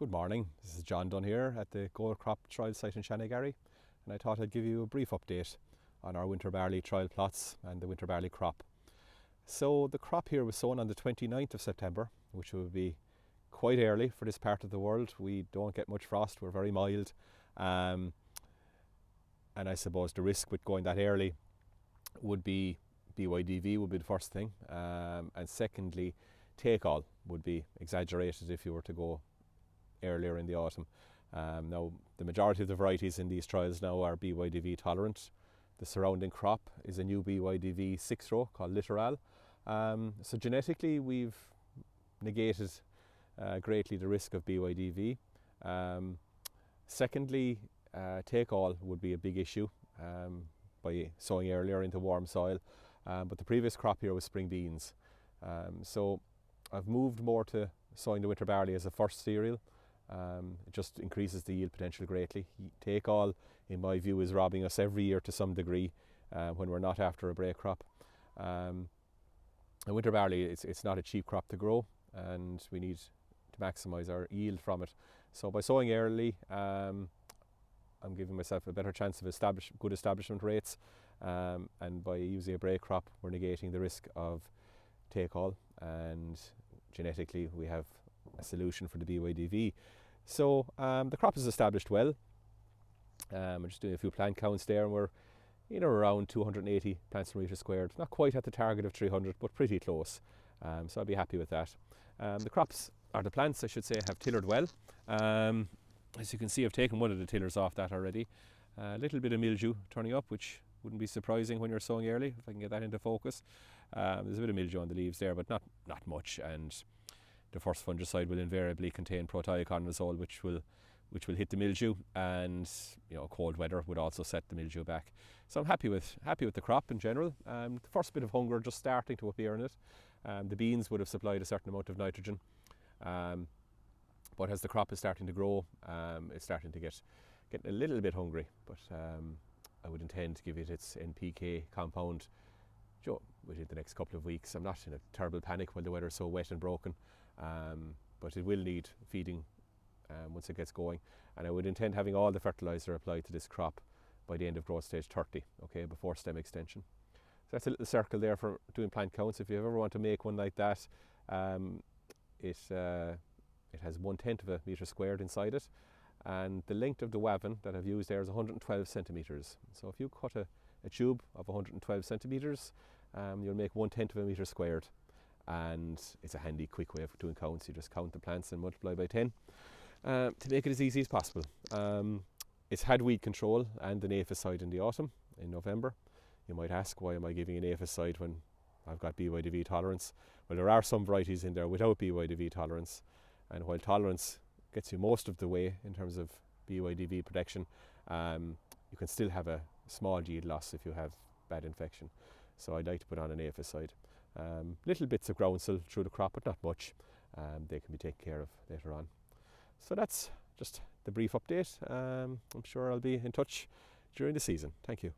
Good morning, this is John Dunn here at the Goldcrop trial site in Shanagary, and I thought I'd give you a brief update on our winter barley trial plots and the winter barley crop. So the crop here was sown on the 29th of September, which would be quite early for this part of the world. We don't get much frost, we're very mild, and I suppose the risk with going that early would be BYDV would be the first thing, and secondly take all would be exaggerated if you were to go earlier in the autumn. Now the majority of the varieties in these trials now are BYDV tolerant. The surrounding crop is a new BYDV 6-row called Litoral. So genetically we've negated greatly the risk of BYDV. Secondly, take all would be a big issue by sowing earlier into warm soil, but the previous crop here was spring beans. So I've moved more to sowing the winter barley as a first cereal. It just increases the yield potential greatly. Take all, in my view, is robbing us every year to some degree when we're not after a break crop. And winter barley, it's not a cheap crop to grow, and we need to maximise our yield from it. So by sowing early, I'm giving myself a better chance of good establishment rates, and by using a break crop, we're negating the risk of take all, and genetically we have a solution for the BYDV. So the crop is established well. I'm just doing a few plant counts there, and we're around 280 plants per metre squared. Not quite at the target of 300, but pretty close. So I'll be happy with that. The plants, I should say, have tillered well. As you can see, I've taken one of the tillers off that already. A little bit of mildew turning up, which wouldn't be surprising when you're sowing early, if I can get that into focus. There's a bit of mildew on the leaves there, but not much, and the first fungicide will invariably contain prothioconazole, which will hit the mildew, and cold weather would also set the mildew back. So I'm happy with the crop in general. The first bit of hunger just starting to appear in it. The beans would have supplied a certain amount of nitrogen, but as the crop is starting to grow, it's starting to get a little bit hungry. But I would intend to give it its NPK compound within the next couple of weeks. I'm not in a terrible panic while the weather's so wet and broken, but it will need feeding once it gets going, and I would intend having all the fertiliser applied to this crop by the end of growth stage 30, okay, before stem extension. So that's a little circle there for doing plant counts. If you ever want to make one like that, it has 1/10 of a metre squared inside it, and the length of the wavin that I've used there is 112 centimetres. So if you cut a tube of 112 centimetres, you'll make 1/10 of a metre squared, and it's a handy quick way of doing counts. You just count the plants and multiply by 10 to make it as easy as possible. It's had weed control and an aphicide in the autumn, in November. You might ask, why am I giving an aphicide when I've got BYDV tolerance? Well, there are some varieties in there without BYDV tolerance, and while tolerance gets you most of the way in terms of BYDV protection, you can still have a small yield loss if you have bad infection. So I'd like to put on an aphicide. Little bits of groundsel through the crop, but not much. They can be taken care of later on. So that's just the brief update. I'm sure I'll be in touch during the season. Thank you.